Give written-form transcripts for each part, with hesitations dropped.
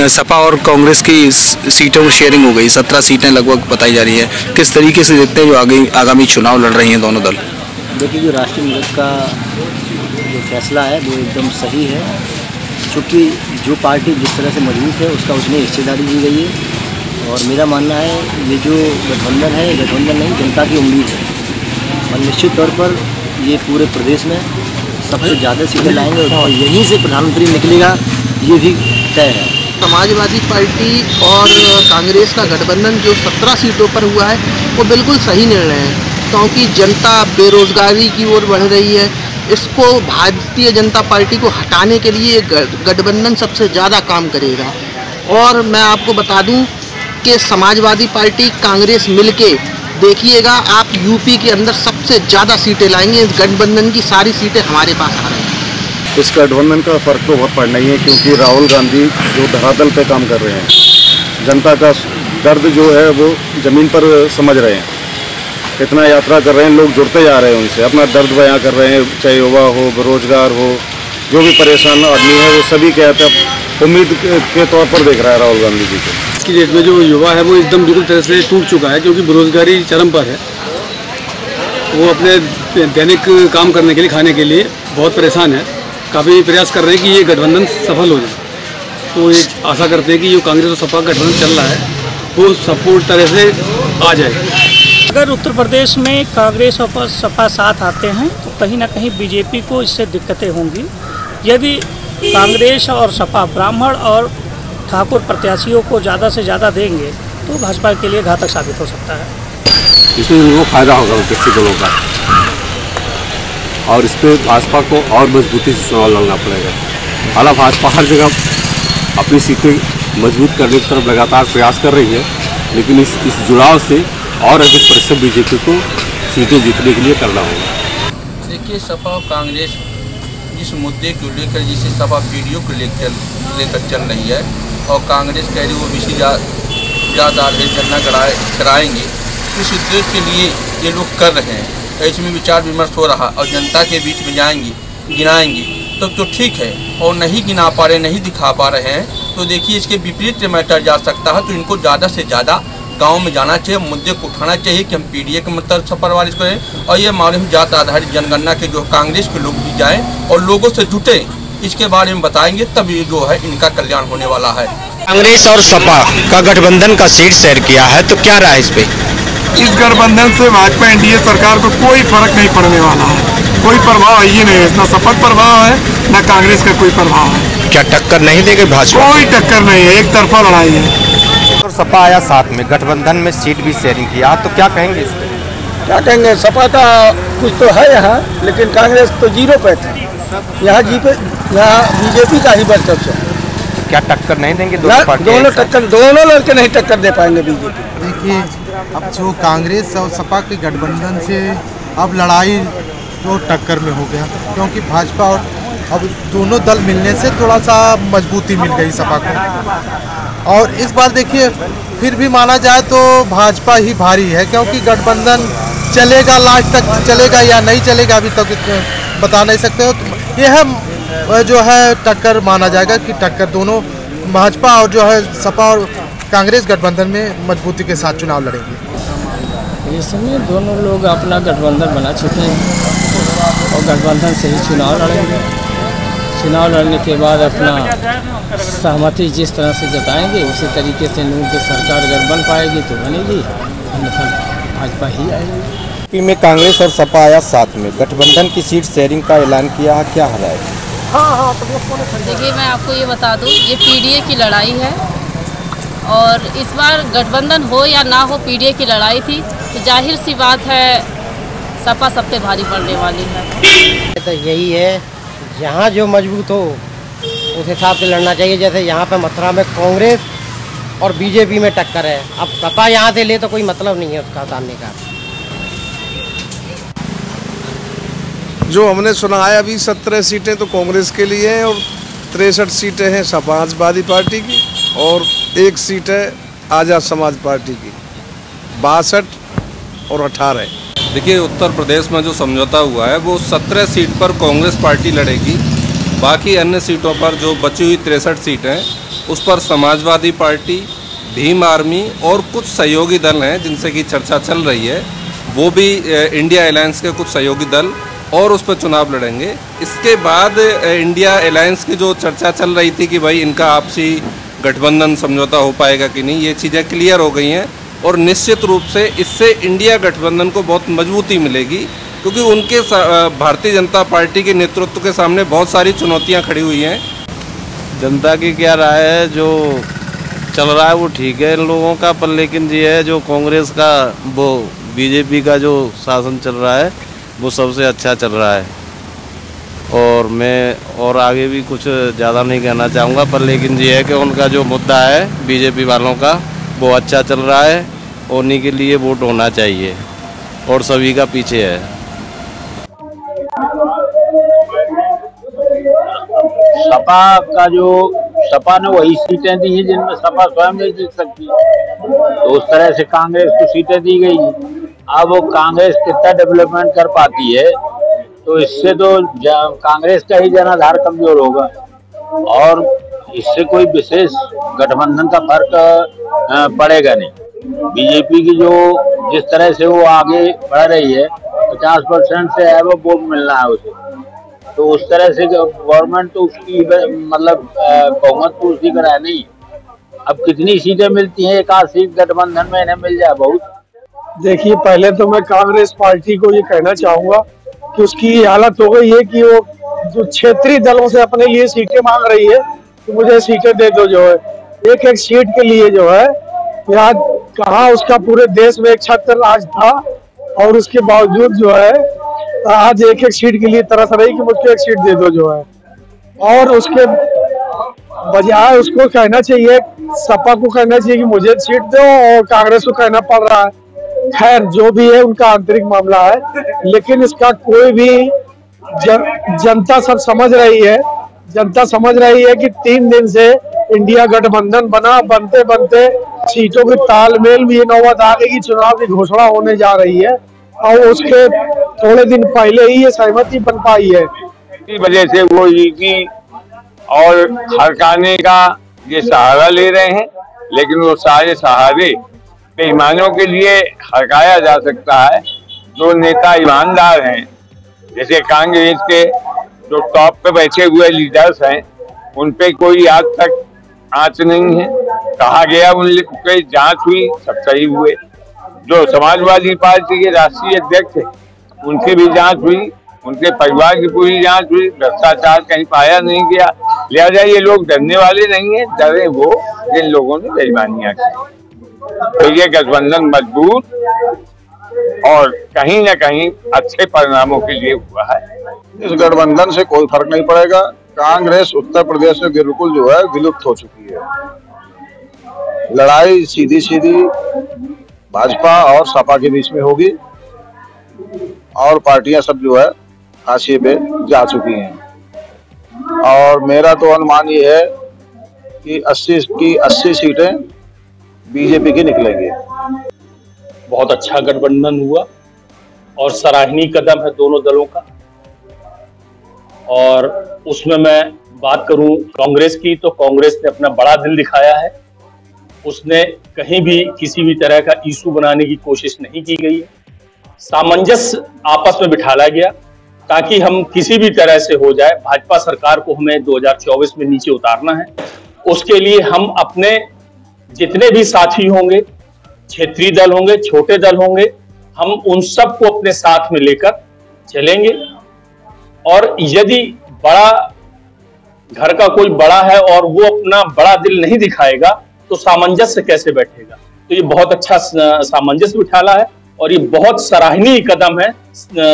सपा और कांग्रेस की सीटों की शेयरिंग हो गई, 17 सीटें लगभग बताई जा रही है। किस तरीके से देखते हैं जो आगामी चुनाव लड़ रही हैं दोनों दल? देखिए, जो राष्ट्रीय मिलत का जो फैसला है वो एकदम सही है, क्योंकि जो पार्टी जिस तरह से मजबूत है उसका उतनी हिस्सेदारी दी गई है। और मेरा मानना है ये जो गठबंधन है, गठबंधन नहीं, जनता की उम्मीद है और निश्चित तौर पर ये पूरे प्रदेश में सबसे ज़्यादा सीटें लाएंगे और यहीं से प्रधानमंत्री निकलेगा, ये भी तय है। समाजवादी पार्टी और कांग्रेस का गठबंधन जो 17 सीटों पर हुआ है वो बिल्कुल सही निर्णय है, क्योंकि जनता बेरोजगारी की ओर बढ़ रही है। इसको भारतीय जनता पार्टी को हटाने के लिए गठबंधन सबसे ज़्यादा काम करेगा। और मैं आपको बता दूं कि समाजवादी पार्टी कांग्रेस मिलके देखिएगा, आप यूपी के अंदर सबसे ज़्यादा सीटें लाएंगे। इस गठबंधन की सारी सीटें हमारे पास आ रही हैं। इस गठबंधन का फ़र्क तो बहुत पड़ना ही है, क्योंकि राहुल गांधी जो धरातल पे काम कर रहे हैं, जनता का दर्द जो है वो ज़मीन पर समझ रहे हैं। इतना यात्रा कर रहे हैं, लोग जुड़ते जा रहे हैं उनसे, अपना दर्द बयां कर रहे हैं, चाहे युवा हो, बेरोजगार हो, जो भी परेशान आदमी है वो सभी कहते हैं उम्मीद के तौर पर देख रहा है राहुल गांधी जी को। आज की डेट में जो युवा है वो एकदम बिल्कुल तरह से टूट चुका है, क्योंकि बेरोजगारी चरम पर है। वो अपने दैनिक काम करने के लिए, खाने के लिए बहुत परेशान है। काफ़ी प्रयास कर रहे हैं कि ये गठबंधन सफल हो जाए। तो एक आशा करते हैं कि जो कांग्रेस और सपा गठबंधन चल रहा है वो सपोर्ट तरह से आ जाए। अगर उत्तर प्रदेश में कांग्रेस और सपा साथ आते हैं तो कहीं ना कहीं बीजेपी को इससे दिक्कतें होंगी। यदि कांग्रेस और सपा ब्राह्मण और ठाकुर प्रत्याशियों को ज़्यादा से ज़्यादा देंगे तो भाजपा के लिए घातक साबित हो सकता है। इसमें उनको फायदा होगा उनके दलों का, और इस पर भाजपा को और मजबूती से चुनाव लड़ना पड़ेगा। हालांकि भाजपा हर जगह अपनी सीटें मजबूत करने की तरफ लगातार प्रयास कर रही है, लेकिन इस जुड़ाव से और अधिक परिश्रम बीजेपी को सीटें जीतने के लिए करना होगा। देखिए, सपा और कांग्रेस जिस मुद्दे को लेकर, जिसे सपा पीडीओ को लेकर चल रही है और कांग्रेस कह रही वो बीसी ज़्यादा जनगणना कराएंगे, इस उद्देश्य के लिए ये लोग कर रहे हैं। इसमें विचार विमर्श हो रहा और जनता के बीच में जाएंगे, गिनाएंगे तो ठीक है, और नहीं गिना पा रहे, नहीं दिखा पा रहे हैं तो देखिए इसके विपरीत मैटर जा सकता है। तो इनको ज़्यादा से ज़्यादा गांव में जाना चाहिए, मुद्दे को उठाना चाहिए कि हम पीडीए के मतलब सपरवारिश करें और ये मालूम जात आधारित जनगणना के जो कांग्रेस के लोग भी जाएं और लोगों से जुटे, इसके बारे में बताएंगे, तब ये जो है इनका कल्याण होने वाला है। कांग्रेस और सपा का गठबंधन का सीट शेयर किया है, तो क्या रहा है इस पे? इस गठबंधन से भाजपा एनडीए सरकार को कोई फर्क नहीं पड़ने वाला है, कोई प्रभाव ही नहीं है। ना सपा प्रभाव है, ना कांग्रेस का कोई प्रभाव है। क्या टक्कर नहीं देगी भाजपा? कोई टक्कर नहीं है, एक तरफा लड़ाई है। और सपा आया साथ में, गठबंधन में सीट भी शेयरिंग किया, तो क्या कहेंगे इस पर? क्या कहेंगे, सपा का कुछ तो है यहाँ, लेकिन कांग्रेस तो जीरो पे था। यहाँ बीजेपी का ही वर्चस्व है। क्या टक्कर नहीं देंगे दोनों पार्टी? दोनों लड़के नहीं टक्कर दे पाएंगे बीजेपी। देखिए, अब जो कांग्रेस और सपा के गठबंधन से अब लड़ाई तो टक्कर में हो गया, क्योंकि भाजपा और अब दोनों दल मिलने से थोड़ा सा मजबूती मिल गई सपा को। और इस बार देखिए, फिर भी माना जाए तो भाजपा ही भारी है, क्योंकि गठबंधन चलेगा, लास्ट तक चलेगा या नहीं चलेगा अभी तक बता नहीं सकते हो। तो यह जो है टक्कर माना जाएगा कि टक्कर दोनों भाजपा और जो है सपा और कांग्रेस गठबंधन में मजबूती के साथ चुनाव लड़ेंगे। इस समय दोनों लोग अपना गठबंधन बना चुके हैं और गठबंधन से ही चुनाव लड़ेंगे। चुनाव लड़ने के बाद अपना सहमति जिस तरह से जताएंगे उसी तरीके से लोगों की सरकार अगर बन पाएगी तो बनेगी, अन्यथा भाजपा ही आएगी। में कांग्रेस और सपा आया साथ में, गठबंधन की सीट शेयरिंग का ऐलान किया है, क्या है? देखिए, मैं आपको ये बता दूं, ये पीडीए की लड़ाई है और इस बार गठबंधन हो या ना हो, पीडीए की लड़ाई थी, तो जाहिर सी बात है सपा सब पे भारी पड़ने वाली है। तो यही है, यहाँ जो मजबूत हो उस हिसाब से लड़ना चाहिए। जैसे यहाँ पे मथुरा में कांग्रेस और बीजेपी में टक्कर है, अब सपा यहाँ से ले तो कोई मतलब नहीं है उसका सामने का। जो हमने सुना है अभी 17 सीटें तो कांग्रेस के लिए हैं और 63 सीटें हैं समाजवादी पार्टी की और 1 सीट है आज़ाद समाज पार्टी की। 62 और 18। देखिए, उत्तर प्रदेश में जो समझौता हुआ है वो 17 सीट पर कांग्रेस पार्टी लड़ेगी, बाकी अन्य सीटों पर जो बची हुई 63 सीटें उस पर समाजवादी पार्टी, भीम आर्मी और कुछ सहयोगी दल हैं जिनसे कि चर्चा चल रही है, वो भी इंडिया अलायंस के कुछ सहयोगी दल और उस पर चुनाव लड़ेंगे। इसके बाद इंडिया अलायंस की जो चर्चा चल रही थी कि भाई इनका आपसी गठबंधन समझौता हो पाएगा कि नहीं, ये चीज़ें क्लियर हो गई हैं और निश्चित रूप से इससे इंडिया गठबंधन को बहुत मजबूती मिलेगी, क्योंकि उनके भारतीय जनता पार्टी के नेतृत्व के सामने बहुत सारी चुनौतियां खड़ी हुई हैं। जनता की क्या राय है, जो चल रहा है वो ठीक है इन लोगों का, पर लेकिन ये है जो कांग्रेस का वो बीजेपी का जो शासन चल रहा है वो सबसे अच्छा चल रहा है। और मैं और आगे भी कुछ ज़्यादा नहीं कहना चाहूँगा, पर लेकिन ये है कि उनका जो मुद्दा है बीजेपी वालों का वो अच्छा चल रहा है, उन्हीं के लिए वोट होना चाहिए और सभी का पीछे है। सपा का जो सपा ने वही सीटें दी हैं जिनमें सपा स्वयं नहीं जीत सकती, तो उस तरह से कांग्रेस को सीटें दी गई। अब वो कांग्रेस कितना डेवलपमेंट कर पाती है, तो इससे तो कांग्रेस का ही जनाधार कमजोर होगा और इससे कोई विशेष गठबंधन का फर्क पड़ेगा नहीं। बीजेपी की जो जिस तरह से वो आगे बढ़ रही है, 50% से है वो वोट मिलना है उसे, तो उस तरह से गवर्नमेंट तो उसकी मतलब बहुमत तो उसी का है नहीं। अब कितनी सीटें मिलती हैं, एक आध सीट गठबंधन में इन्हें मिल जाए बहुत। देखिए, पहले तो मैं कांग्रेस पार्टी को ये कहना चाहूंगा कि उसकी हालत हो गई है कि वो जो क्षेत्रीय दलों से अपने लिए सीटें मांग रही है कि मुझे सीटें दे दो, जो है एक एक सीट के लिए जो है यहाँ कहाँ उसका पूरे देश में एक छत्र राज था और उसके बावजूद जो है आज एक एक सीट के लिए तरस रही कि मुझको एक सीट दे दो जो है। और उसके बजाय उसको कहना चाहिए, सपा को कहना चाहिए कि मुझे सीट दो, और कांग्रेस को कहना पड़ रहा है। खैर जो भी है उनका आंतरिक मामला है, लेकिन इसका कोई भी जनता सब समझ रही है। जनता समझ रही है कि 3 दिन से इंडिया गठबंधन बना, बनते बनते सीटों के तालमेल में ये नौबत आ गई कि चुनाव की घोषणा होने जा रही है और उसके थोड़े दिन पहले ही ये सहमति बन पाई है। इसी वजह से वो ईटी और हड़काने का ये सहारा ले रहे हैं, लेकिन वो सारे सहारे बेईमानों के लिए हड़काया जा सकता है। जो नेता ईमानदार हैं, जैसे कांग्रेस के जो टॉप पे बैठे हुए लीडर्स हैं, उन पे कोई आज तक आंच नहीं है। कहा गया उनकी जांच हुई, सब सही हुए। जो समाजवादी पार्टी के राष्ट्रीय अध्यक्ष है, उनकी भी जांच हुई, उनके परिवार की पूरी जांच हुई, भ्रष्टाचार कहीं पाया नहीं गया। लिहाजा ये लोग डरने वाले नहीं है, डरे वो जिन लोगों ने बेईमानियां की। तो ये गठबंधन मजबूत और कहीं न कहीं अच्छे परिणामों के लिए हुआ है। इस गठबंधन से कोई फर्क नहीं पड़ेगा। कांग्रेस उत्तर प्रदेश में बिल्कुल जो है विलुप्त हो चुकी है। लड़ाई सीधी सीधी भाजपा और सपा के बीच में होगी और पार्टियां सब जो है हाशिए पे जा चुकी हैं। और मेरा तो अनुमान ये है कि 80 सीटें बीजेपी की निकलेंगी। बहुत अच्छा गठबंधन हुआ और सराहनीय कदम है दोनों दलों का। और उसमें मैं बात करूं कांग्रेस की, तो कांग्रेस ने अपना बड़ा दिल दिखाया है। उसने कहीं भी किसी भी तरह का इशू बनाने की कोशिश नहीं की गई है। सामंजस्य आपस में बिठाया गया ताकि हम किसी भी तरह से हो जाए, भाजपा सरकार को हमें 2024 में नीचे उतारना है। उसके लिए हम अपने जितने भी साथी होंगे, क्षेत्रीय दल होंगे, छोटे दल होंगे, हम उन सबको अपने साथ में लेकर चलेंगे। और यदि बड़ा घर का कोई बड़ा है और वो अपना बड़ा दिल नहीं दिखाएगा तो सामंजस्य कैसे बैठेगा। तो ये बहुत अच्छा सामंजस्य बिठाला है और ये बहुत सराहनीय कदम है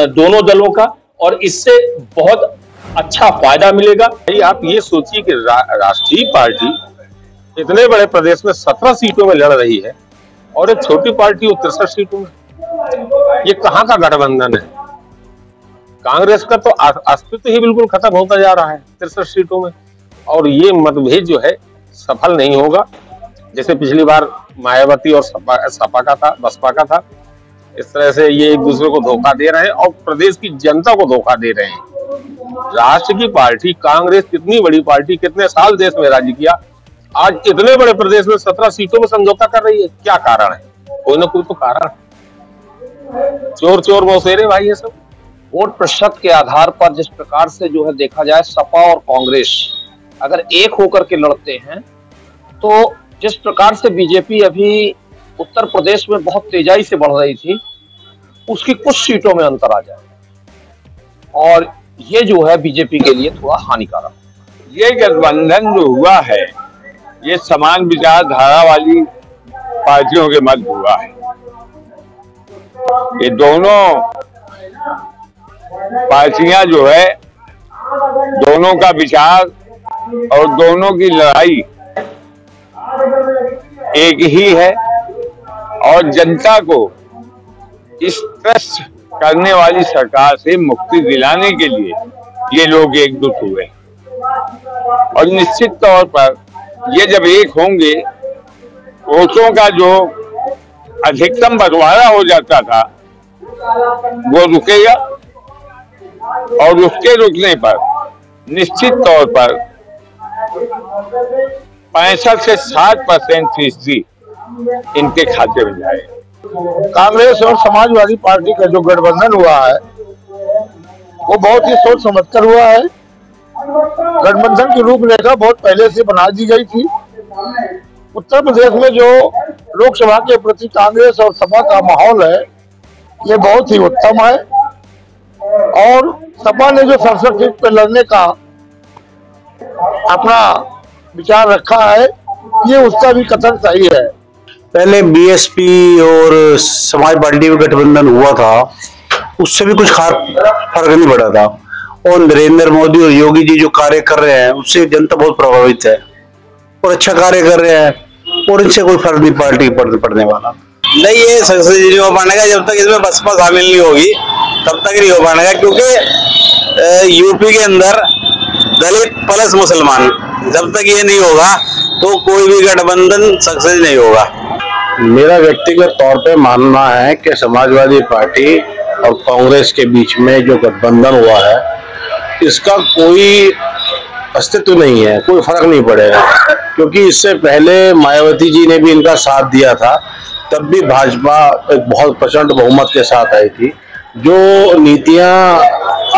दोनों दलों का, और इससे बहुत अच्छा फायदा मिलेगा। आप ये सोचिए कि राष्ट्रीय पार्टी इतने बड़े प्रदेश में 17 सीटों में लड़ रही है और एक छोटी पार्टी 63 सीटों में। ये कहाँ का गठबंधन है? कांग्रेस का तो अस्तित्व ही बिल्कुल खत्म होता जा रहा है 63 सीटों में। और ये मतभेद जो है सफल नहीं होगा। जैसे पिछली बार मायावती और सपा का था, बसपा का था, इस तरह से ये एक दूसरे को धोखा दे रहे हैं और प्रदेश की जनता को धोखा दे रहे हैं। राष्ट्र की पार्टी कांग्रेस कितनी बड़ी पार्टी, कितने साल देश में राज्य किया, आज इतने बड़े प्रदेश में 17 सीटों में समझौता कर रही है, क्या कारण है? कोई ना कोई तो कारण है। चोर चोर मौसेरे भाई ये सब। वोट प्रतिशत के आधार पर जिस प्रकार से जो है देखा जाए, सपा और कांग्रेस अगर एक होकर के लड़ते हैं तो जिस प्रकार से बीजेपी अभी उत्तर प्रदेश में बहुत तेजाई से बढ़ रही थी, उसकी कुछ सीटों में अंतर आ जाए और ये जो है बीजेपी के लिए थोड़ा हानिकारक। ये गठबंधन जो हुआ है ये समान विचारधारा वाली पार्टियों के मध्य हुआ है। ये दोनों पार्टियां जो है, दोनों का विचार और दोनों की लड़ाई एक ही है और जनता को इस त्रस्त करने वाली सरकार से मुक्ति दिलाने के लिए ये लोग एकजुट हुए और निश्चित तौर पर ये जब एक होंगे, वोटों का जो अधिकतम बंटवारा हो जाता था वो रुकेगा और उसके रुकने पर निश्चित तौर पर 65 से 60% फीसदी इनके खाते में जाएगा। कांग्रेस और समाजवादी पार्टी का जो गठबंधन हुआ है वो बहुत ही सोच समझकर हुआ है। गठबंधन की रूपरेखा बहुत पहले से बना दी गई थी। उत्तर प्रदेश में जो लोकसभा के प्रति कांग्रेस और सपा का माहौल है ये बहुत ही उत्तम है और सपा ने जो 67 सीट पर लड़ने का अपना विचार रखा है ये उसका भी कथन सही है। पहले बीएसपी और समाज पार्टी में गठबंधन हुआ था, उससे भी कुछ खास फर्क नहीं पड़ा था और नरेंद्र मोदी और योगी जी जो कार्य कर रहे हैं उससे जनता बहुत प्रभावित है और अच्छा कार्य कर रहे हैं और इनसे कोई फर्क नहीं पार्टी पड़ने वाला नहीं। ये सक्सेस नहीं हो पाएगा जब तक इसमें बसपा शामिल नहीं होगी, तब तक नहीं हो पाएगा, क्योंकि यूपी के अंदर दलित प्लस मुसलमान, जब तक ये नहीं होगा तो कोई भी गठबंधन सक्सेस नहीं होगा। मेरा व्यक्तिगत तौर पे मानना है कि समाजवादी पार्टी और कांग्रेस के बीच में जो गठबंधन हुआ है इसका कोई अस्तित्व नहीं है, कोई फर्क नहीं पड़ेगा, क्योंकि इससे पहले मायावती जी ने भी इनका साथ दिया था, तब भी भाजपा एक बहुत प्रचंड बहुमत के साथ आई थी। जो नीतियां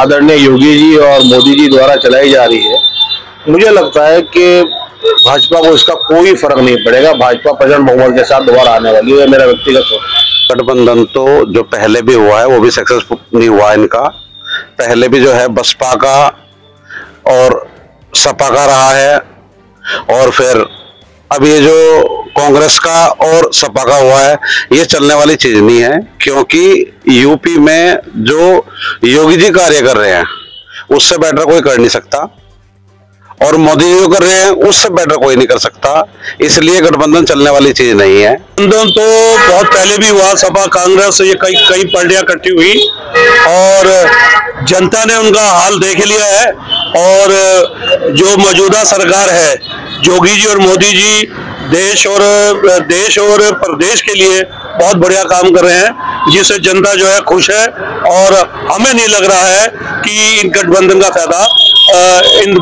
आदरणीय योगी जी और मोदी जी द्वारा चलाई जा रही है, मुझे लगता है कि भाजपा को इसका कोई फर्क नहीं पड़ेगा, भाजपा प्रचंड बहुमत के साथ दोबारा आने वाली है। मेरा व्यक्तिगत गठबंधन तो जो पहले भी हुआ है वो भी सक्सेसफुल नहीं हुआ इनका। पहले भी जो है बसपा का और सपा का रहा है और फिर अब ये जो कांग्रेस का और सपा का हुआ है, ये चलने वाली चीज नहीं है, क्योंकि यूपी में जो योगी जी कार्य कर रहे हैं उससे बेटर कोई कर नहीं सकता और मोदी जी जो कर रहे हैं उससे बेटर कोई नहीं कर सकता, इसलिए गठबंधन चलने वाली चीज नहीं है। गठबंधन तो बहुत पहले भी हुआ, सपा कांग्रेस ये कई पार्टियां इकट्ठी हुई और जनता ने उनका हाल देख लिया है और जो मौजूदा सरकार है योगी जी और मोदी जी देश और प्रदेश के लिए बहुत बढ़िया काम कर रहे हैं, जिससे जनता जो है खुश है और हमें नहीं लग रहा है कि इन गठबंधन का फायदा इन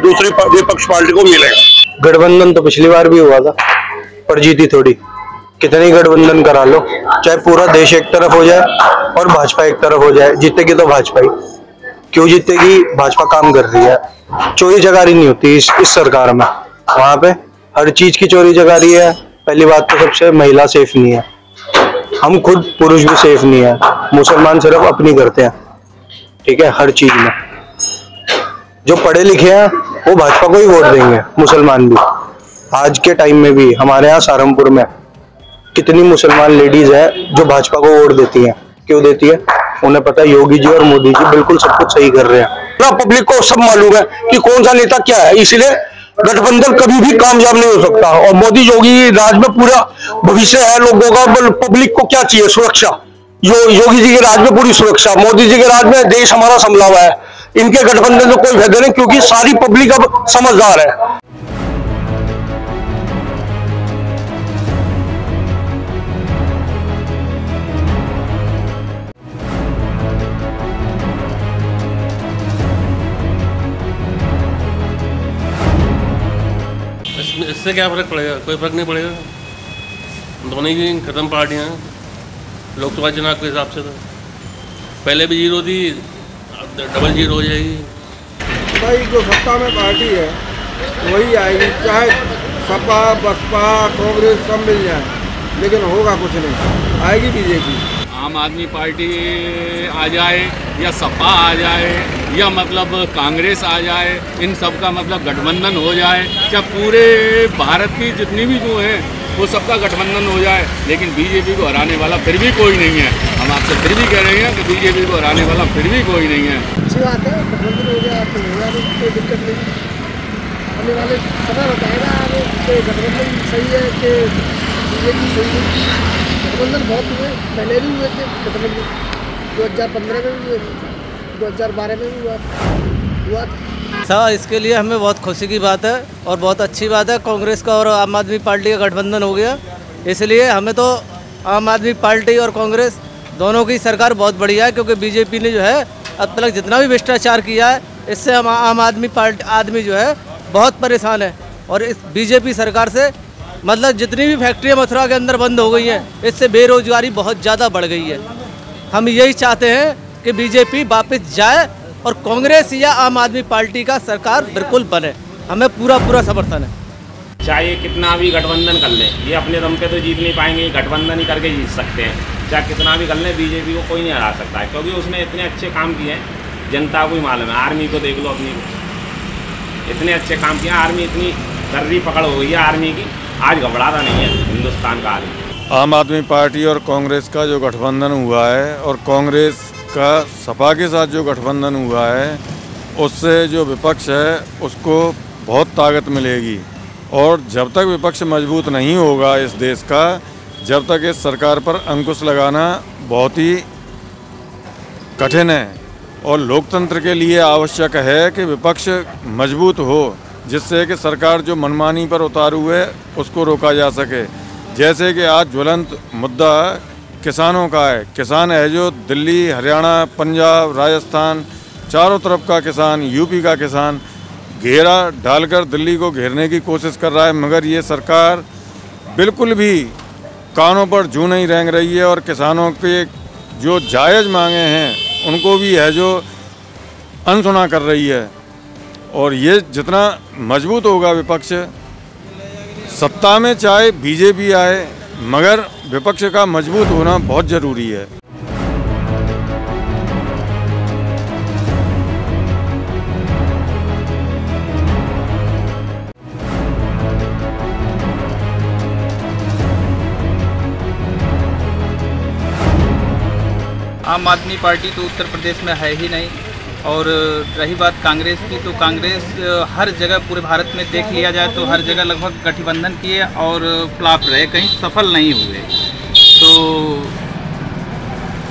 दूसरी विपक्ष पार्टी को मिलेगा। गठबंधन तो पिछली बार भी हुआ था पर जीती थोड़ी, कितनी गठबंधन करा लो, चाहे पूरा देश एक तरफ हो जाए और भाजपा एक तरफ हो जाए, जीतेगी तो भाजपा ही। क्यों जीतेगी? भाजपा काम कर रही है, चोरी चकारी नहीं होती इस सरकार में, वहां पे हर चीज की चोरी चकारी है। पहली बात तो सबसे महिला सेफ नहीं है, हम खुद पुरुष भी सेफ नहीं है, मुसलमान सिर्फ अपनी करते हैं, ठीक है, हर चीज में। जो पढ़े लिखे हैं वो भाजपा को ही वोट देंगे, मुसलमान भी। आज के टाइम में भी हमारे यहाँ सहारनपुर में कितनी मुसलमान लेडीज है जो भाजपा को वोट देती हैं। क्यों देती है? उन्हें पता है योगी जी और मोदी जी बिल्कुल सब कुछ सही कर रहे हैं। पब्लिक को सब मालूम है कि कौन सा नेता क्या है, इसलिए गठबंधन कभी भी कामयाब नहीं हो सकता। और मोदी योगी राज में पूरा भविष्य है लोगों का। पब्लिक को क्या चाहिए? सुरक्षा। योगी जी के राज में पूरी सुरक्षा, मोदी जी के राज में देश हमारा संभला हुआ है। इनके गठबंधन से कोई फायदा नहीं, क्योंकि सारी पब्लिक अब समझदार है। इससे क्या फ़र्क पड़ेगा? कोई फ़र्क नहीं पड़ेगा। दोनों ही खत्म पार्टियाँ लोकसभा चुनाव के हिसाब से। तो पहले भी 0 थी, अब डबल 0 हो जाएगी। भाई जो सत्ता में पार्टी है वही आएगी, चाहे सपा बसपा कांग्रेस सब मिल जाए, लेकिन होगा कुछ नहीं, आएगी बीजेपी। आम आदमी पार्टी आ जाए या सपा आ जाए या मतलब कांग्रेस आ जाए, इन सब का मतलब गठबंधन हो जाए, क्या पूरे भारत की जितनी भी जो हैं वो सबका गठबंधन हो जाए, लेकिन बीजेपी को हराने वाला फिर भी कोई नहीं है। हम आपसे फिर भी कह रहे हैं कि बीजेपी को हराने वाला फिर भी कोई नहीं है। अच्छी बात है, गठबंधन हो गया तो होगा, कोई दिक्कत नहीं। आने वाले समय बताएगा कि गठबंधन सही है कि बीजेपी सही है। गठबंधन बहुत हुए, पहले भी हुए थे गठबंधन, 2015 में भी हुए थे, 2012 में भी हुआ था। सर इसके लिए हमें बहुत खुशी की बात है और बहुत अच्छी बात है। कांग्रेस का और आम आदमी पार्टी का गठबंधन हो गया, इसलिए हमें तो आम आदमी पार्टी और कांग्रेस दोनों की सरकार बहुत बढ़िया है, क्योंकि बीजेपी ने जो है अब तक जितना भी भ्रष्टाचार किया है, इससे हम आम आदमी जो है बहुत परेशान है। और इस बीजेपी सरकार से मतलब जितनी भी फैक्ट्रियाँ मथुरा के अंदर बंद हो गई हैं, इससे बेरोजगारी बहुत ज़्यादा बढ़ गई है। हम यही चाहते हैं कि बीजेपी वापस जाए और कांग्रेस या आम आदमी पार्टी का सरकार बिल्कुल बने, हमें पूरा समर्थन है। चाहे कितना भी गठबंधन कर लें, ये अपने दम पे तो जीत नहीं पाएंगे, गठबंधन ही करके जीत सकते हैं। चाहे कितना भी कर लें, बीजेपी को कोई नहीं हरा सकता है, क्योंकि उसने इतने अच्छे काम किए हैं, जनता को ही मालूम है। आर्मी को देख लो अपनी, इतने अच्छे काम किए, आर्मी इतनी कर्री पकड़ हो गई है आर्मी की, आज घबराता नहीं है हिंदुस्तान का आदमी। आम आदमी पार्टी और कांग्रेस का जो गठबंधन हुआ है और कांग्रेस का सपा के साथ जो गठबंधन हुआ है, उससे जो विपक्ष है उसको बहुत ताकत मिलेगी। और जब तक विपक्ष मजबूत नहीं होगा इस देश का, जब तक इस सरकार पर अंकुश लगाना बहुत ही कठिन है। और लोकतंत्र के लिए आवश्यक है कि विपक्ष मजबूत हो, जिससे कि सरकार जो मनमानी पर उतारू है उसको रोका जा सके। जैसे कि आज ज्वलंत मुद्दा किसानों का है। किसान है जो दिल्ली, हरियाणा, पंजाब, राजस्थान, चारों तरफ का किसान, यूपी का किसान घेरा डालकर दिल्ली को घेरने की कोशिश कर रहा है, मगर ये सरकार बिल्कुल भी कानों पर जूं नहीं रेंग रही है। और किसानों के जो जायज़ मांगे हैं उनको भी है जो अनसुना कर रही है। और ये जितना मजबूत होगा विपक्ष, सत्ता में चाहे बीजेपी आए, मगर विपक्ष का मजबूत होना बहुत ज़रूरी है। आम आदमी पार्टी तो उत्तर प्रदेश में है ही नहीं, और रही बात कांग्रेस की, तो कांग्रेस हर जगह पूरे भारत में देख लिया जाए तो हर जगह लगभग गठबंधन किए और फ्लॉप रहे, कहीं सफल नहीं हुए।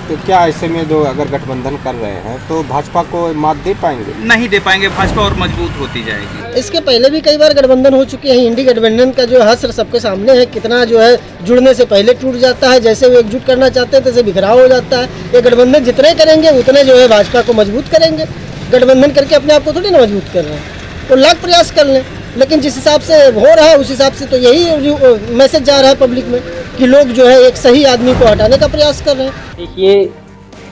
तो क्या ऐसे में जो अगर गठबंधन कर रहे हैं तो भाजपा को मात दे पाएंगे? नहीं दे पाएंगे, भाजपा और मजबूत होती जाएगी। इसके पहले भी कई बार गठबंधन हो चुके हैं। इंडी गठबंधन का जो हश्र सबके सामने है, कितना जो है जुड़ने से पहले टूट जाता है, जैसे वो एकजुट करना चाहते हैं तैसे बिखराव हो जाता है। ये गठबंधन जितने करेंगे उतने जो है भाजपा को मजबूत करेंगे। गठबंधन करके अपने आप को थोड़ी ना मजबूत कर रहे हैं, वो लाख प्रयास कर लें, लेकिन जिस हिसाब से हो रहा है उस हिसाब से तो यही मैसेज जा रहा है पब्लिक में कि लोग जो है एक सही आदमी को हटाने का प्रयास कर रहे हैं। देखिए,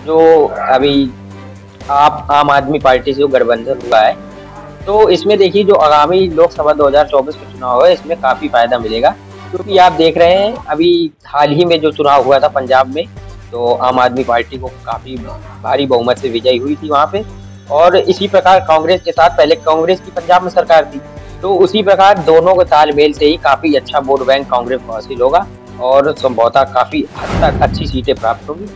जो अभी आम आदमी पार्टी से जो गठबंधन हुआ है, तो इसमें देखिए जो आगामी लोकसभा 2024 का चुनाव है, इसमें काफ़ी फायदा मिलेगा। क्योंकि आप देख रहे हैं अभी हाल ही में जो चुनाव हुआ था पंजाब में, तो आम आदमी पार्टी को काफ़ी भारी बहुमत से विजयी हुई थी वहाँ पे। और इसी प्रकार कांग्रेस के साथ, पहले कांग्रेस की पंजाब में सरकार थी, तो उसी प्रकार दोनों के तालमेल से ही काफ़ी अच्छा वोट बैंक कांग्रेस को हासिल होगा और संभवतः काफ़ी हद तक अच्छी सीटें प्राप्त होगी।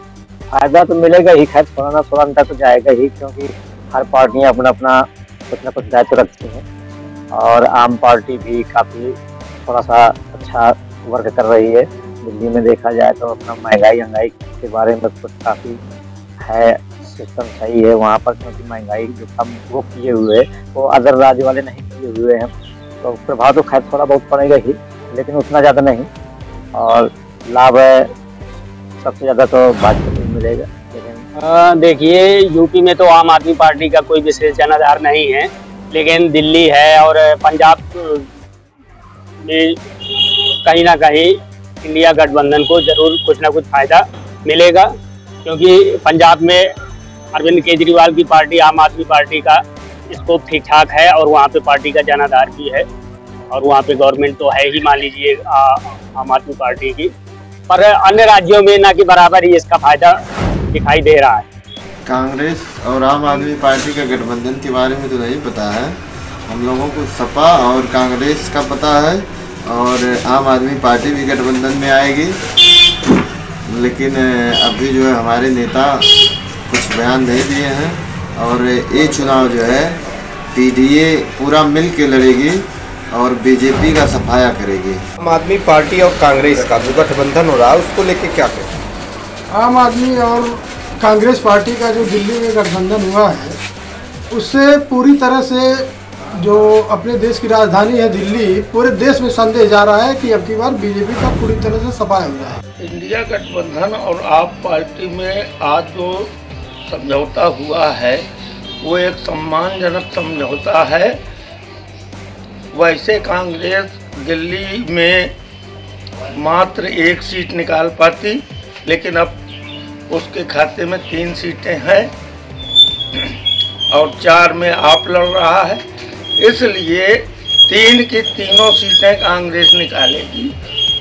फायदा तो मिलेगा ही, खैर थोड़ा थोड़ा अंतर तो जाएगा ही, क्योंकि हर पार्टियां अपना अपना कुछ न कुछ दायित्व रखती हैं और आम पार्टी भी काफ़ी थोड़ा सा अच्छा वर्क कर रही है। दिल्ली में देखा जाए तो अपना महंगाई के बारे में कुछ काफ़ी है, सिस्टम सही है वहाँ पर, क्योंकि महंगाई जो कम वो किए हुए वो अदर राज्य वाले नहीं किए हुए हैं, तो प्रभाव तो खैर थोड़ा बहुत पड़ेगा ही, लेकिन उतना ज़्यादा नहीं। और लाभ है सबसे ज़्यादा तो भाजपा को मिलेगा। लेकिन देखिए, यूपी में तो आम आदमी पार्टी का कोई विशेष जनाधार नहीं है, लेकिन दिल्ली है और पंजाब में कहीं ना कहीं इंडिया गठबंधन को जरूर कुछ ना कुछ फायदा मिलेगा, क्योंकि पंजाब में अरविंद केजरीवाल की पार्टी आम आदमी पार्टी का स्कोप ठीक ठाक है और वहाँ पे पार्टी का जनाधार भी है और वहाँ पे गवर्नमेंट तो है ही, मान लीजिए आम आदमी पार्टी की, पर अन्य राज्यों में ना कि बराबर ही इसका फायदा दिखाई दे रहा है। कांग्रेस और आम आदमी पार्टी का गठबंधन के बारे में तो नहीं पता है, हम लोगों को सपा और कांग्रेस का पता है और आम आदमी पार्टी भी गठबंधन में आएगी, लेकिन अभी जो है हमारे नेता कुछ बयान नहीं दिए हैं और ये चुनाव जो है पीडीए पूरा मिल के लड़ेगी और बीजेपी का सफाया करेगी। आम आदमी पार्टी और कांग्रेस का जो गठबंधन हो रहा है उसको लेके क्या कहें? आम आदमी और कांग्रेस पार्टी का जो दिल्ली में गठबंधन हुआ है उससे पूरी तरह से जो अपने देश की राजधानी है दिल्ली, पूरे देश में संदेश जा रहा है कि अब की बार बीजेपी का पूरी तरह से सफाया हो रहा है। इंडिया गठबंधन और आप पार्टी में आज जो समझौता हुआ है वो एक सम्मानजनक समझौता है। वैसे कांग्रेस दिल्ली में मात्र 1 सीट निकाल पाती, लेकिन अब उसके खाते में 3 सीटें हैं और 4 में आप लड़ रहा है, इसलिए 3 की तीनों सीटें कांग्रेस निकालेगी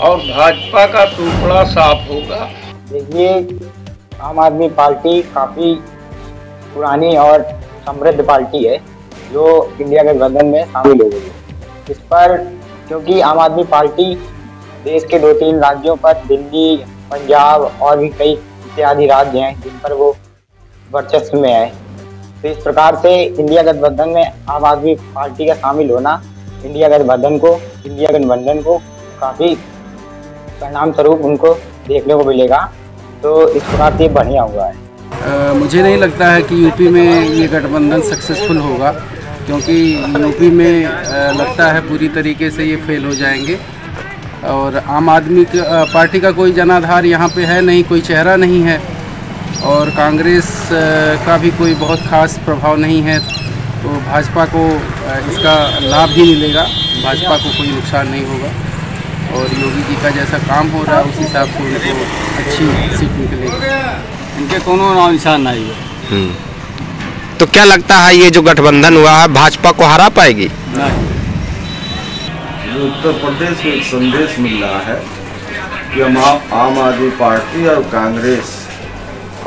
और भाजपा का टुकड़ा साफ होगा। देखिए, आम आदमी पार्टी काफ़ी पुरानी और समृद्ध पार्टी है जो इंडिया गठबंधन में शामिल हो गई है। इस पर क्योंकि आम आदमी पार्टी देश के 2-3 राज्यों पर, दिल्ली, पंजाब और भी कई इत्यादि राज्य हैं जिन पर वो वर्चस्व में है, तो इस प्रकार से इंडिया गठबंधन में आम आदमी पार्टी का शामिल होना इंडिया गठबंधन को काफ़ी परिणाम स्वरूप उनको देखने को मिलेगा, तो इस प्रकार से बढ़िया हुआ है। मुझे नहीं लगता है कि यूपी में ये गठबंधन सक्सेसफुल होगा, क्योंकि यूपी में लगता है पूरी तरीके से ये फेल हो जाएंगे और आम आदमी पार्टी का कोई जनाधार यहाँ पे है नहीं, कोई चेहरा नहीं है और कांग्रेस का भी कोई बहुत ख़ास प्रभाव नहीं है, तो भाजपा को इसका लाभ ही मिलेगा, भाजपा को कोई नुकसान नहीं होगा और योगी जी का जैसा काम हो रहा है उस हिसाब से उनको अच्छी सीट निकलेगी, इनके कोनो नाम निशान नहीं है। तो क्या लगता है ये जो गठबंधन हुआ है भाजपा को हरा पाएगी? नहीं। उत्तर प्रदेश में एक संदेश मिल रहा है कि हम आम आदमी पार्टी और कांग्रेस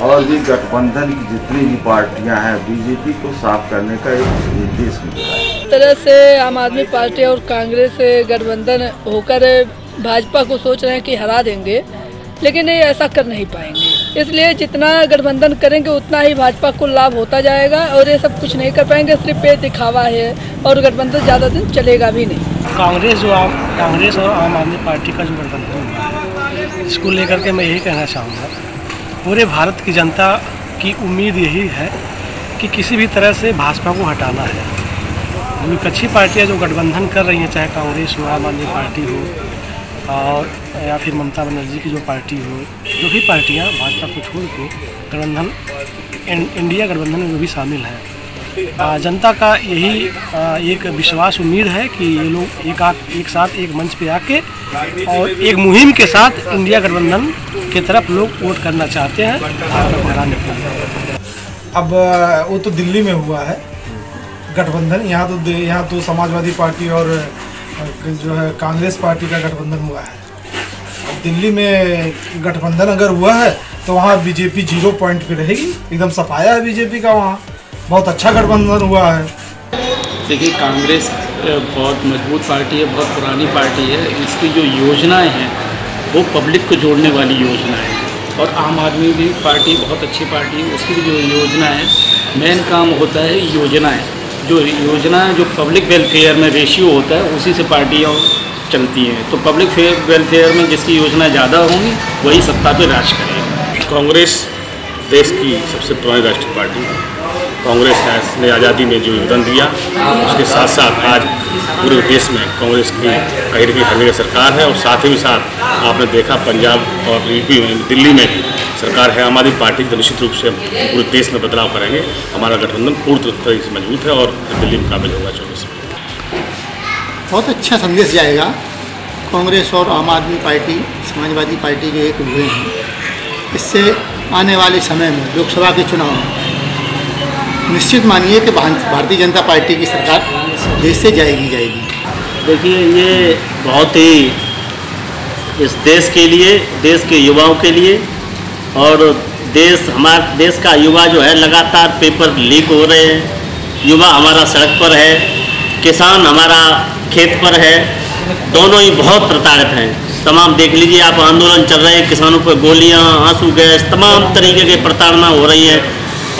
और भी गठबंधन की जितनी भी पार्टियां हैं बीजेपी को साफ करने का एक निर्देश मिल रहा है। इस तरह से आम आदमी पार्टी और कांग्रेस गठबंधन होकर भाजपा को सोच रहे हैं कि हरा देंगे, लेकिन ये ऐसा कर नहीं पाएंगे, इसलिए जितना गठबंधन करेंगे उतना ही भाजपा को लाभ होता जाएगा और ये सब कुछ नहीं कर पाएंगे, सिर्फ ये दिखावा है और गठबंधन ज़्यादा दिन चलेगा भी नहीं। कांग्रेस और आम आदमी पार्टी का जो गठबंधन हुआ है इसको लेकर के मैं यही कहना चाहूँगा, पूरे भारत की जनता की उम्मीद यही है कि किसी भी तरह से भाजपा को हटाना है। जो विपक्षी पार्टियाँ जो गठबंधन कर रही हैं, चाहे कांग्रेस हो, आम आदमी पार्टी हो और या फिर ममता बनर्जी की जो पार्टी हो, जो भी पार्टियां भाजपा को छोड़ के गठबंधन इंडिया गठबंधन में जो भी शामिल हैं, जनता का यही एक विश्वास उम्मीद है कि ये लोग एक साथ एक मंच पे आके और एक मुहिम के साथ इंडिया गठबंधन की तरफ लोग वोट करना चाहते हैं भाजपा को हराने के लिए। अब वो तो दिल्ली में हुआ है गठबंधन, यहाँ तो समाजवादी पार्टी और जो है कांग्रेस पार्टी का गठबंधन हुआ है। अब दिल्ली में गठबंधन अगर हुआ है तो वहाँ बीजेपी 0 पॉइंट पे रहेगी, एकदम सफाया है बीजेपी का, वहाँ बहुत अच्छा गठबंधन हुआ है। देखिए, कांग्रेस बहुत मजबूत पार्टी है, बहुत पुरानी पार्टी है, इसकी जो योजनाएं हैं वो पब्लिक को जोड़ने वाली योजनाएं हैं और आम आदमी भी पार्टी बहुत अच्छी पार्टी है, उसकी भी जो योजना है, मेन काम होता है योजनाएं, जो योजनाएं जो पब्लिक वेलफेयर में रेशियो होता है उसी से पार्टियाँ चलती हैं, तो पब्लिक वेलफेयर में जिसकी योजना ज़्यादा होंगी वही सत्ता पे राज करेगा। कांग्रेस देश की सबसे पुरानी राष्ट्रीय पार्टी है। कांग्रेस ने आज़ादी में जो योगदान दिया उसके साथ साथ आज पूरे देश में कांग्रेस की कहीं न कहीं हर जगह सरकार है और साथ ही साथ आपने देखा पंजाब और यूपी में, दिल्ली में भी सरकार है आम आदमी पार्टी, तो निश्चित रूप से पूरे देश में बदलाव करेंगे। हमारा गठबंधन पूर्ण तरीके से मजबूत है और दिल्ली में काबिल होगा 24 में। बहुत अच्छा संदेश जाएगा कांग्रेस और आम आदमी पार्टी समाजवादी पार्टी जो एक हुए हैं, इससे आने वाले समय में लोकसभा के चुनाव में निश्चित मानिए कि भारतीय जनता पार्टी की सरकार देश से जाएगी। देखिए, ये बहुत ही इस देश के लिए, देश के युवाओं के लिए, और हमारा देश का युवा जो है लगातार पेपर लीक हो रहे हैं, युवा हमारा सड़क पर है, किसान हमारा खेत पर है, दोनों ही बहुत प्रताड़ित हैं। तमाम देख लीजिए आप, आंदोलन चल रहे हैं, किसानों पर गोलियां, आंसू गैस, तमाम तरीके के प्रताड़ना हो रही है,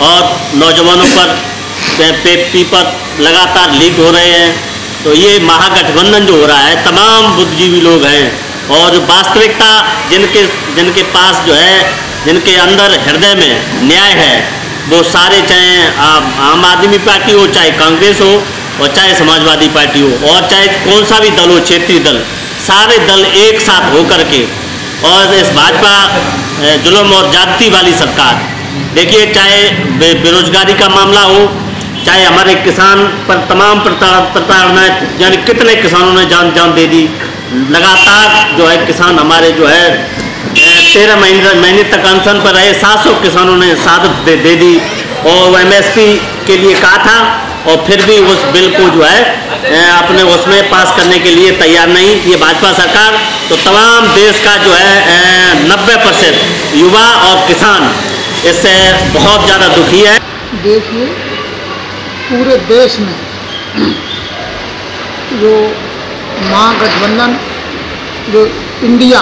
और नौजवानों पर पेपर लगातार लीक हो रहे हैं। तो ये महागठबंधन जो हो रहा है, तमाम बुद्धिजीवी लोग हैं, और वास्तविकता जिनके पास जो है, जिनके अंदर हृदय में न्याय है, वो सारे, चाहे आम आदमी पार्टी हो, चाहे कांग्रेस हो, और चाहे समाजवादी पार्टी हो, और चाहे कौन सा भी दल हो, क्षेत्रीय दल, सारे दल एक साथ होकर के, और इस भाजपा जुल्म और ज्यादती वाली सरकार, देखिए चाहे बेरोजगारी का मामला हो, चाहे हमारे किसान पर तमाम प्रताड़ना, यानी कितने किसानों ने जान दे दी। लगातार जो है किसान हमारे जो है 13 महीने तक अनशन पर रहे, 700 किसानों ने शहादत दे दी, और MSP के लिए कहा था, और फिर भी उस बिल को जो है अपने उसमें पास करने के लिए तैयार नहीं। ये भाजपा सरकार, तो तमाम देश का जो है 90% युवा और किसान इससे बहुत ज़्यादा दुखी है। देखिए, पूरे देश में जो महागठबंधन, जो इंडिया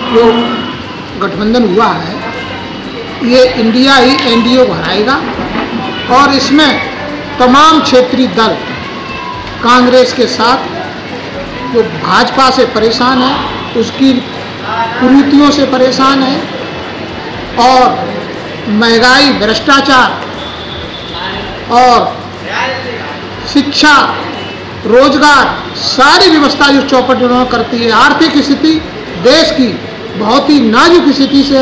जो गठबंधन हुआ है, ये इंडिया ही NDA को हराएगा, और इसमें तमाम क्षेत्रीय दल कांग्रेस के साथ, जो भाजपा से परेशान है, उसकी कुरीतियों से परेशान है, और महंगाई, भ्रष्टाचार और शिक्षा, रोजगार, सारी व्यवस्था जो चौपट उन्होंने करती है, आर्थिक स्थिति देश की बहुत ही नाजुक स्थिति से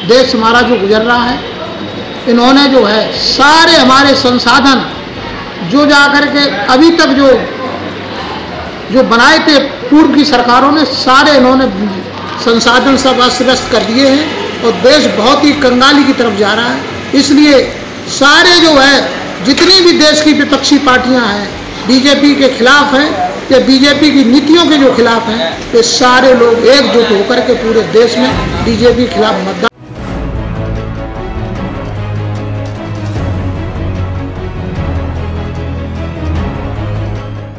देश हमारा जो गुजर रहा है, इन्होंने जो है सारे हमारे संसाधन जो जाकर के अभी तक जो बनाए थे पूर्व की सरकारों ने, सारे इन्होंने संसाधन सब अस्त व्यस्त कर दिए हैं, और देश बहुत ही कंगाली की तरफ जा रहा है। इसलिए सारे जो है जितनी भी देश की विपक्षी पार्टियां हैं, BJP के खिलाफ हैं या BJP की नीतियों के जो खिलाफ हैं, ये सारे लोग एकजुट होकर के पूरे देश में BJP के खिलाफ मतदान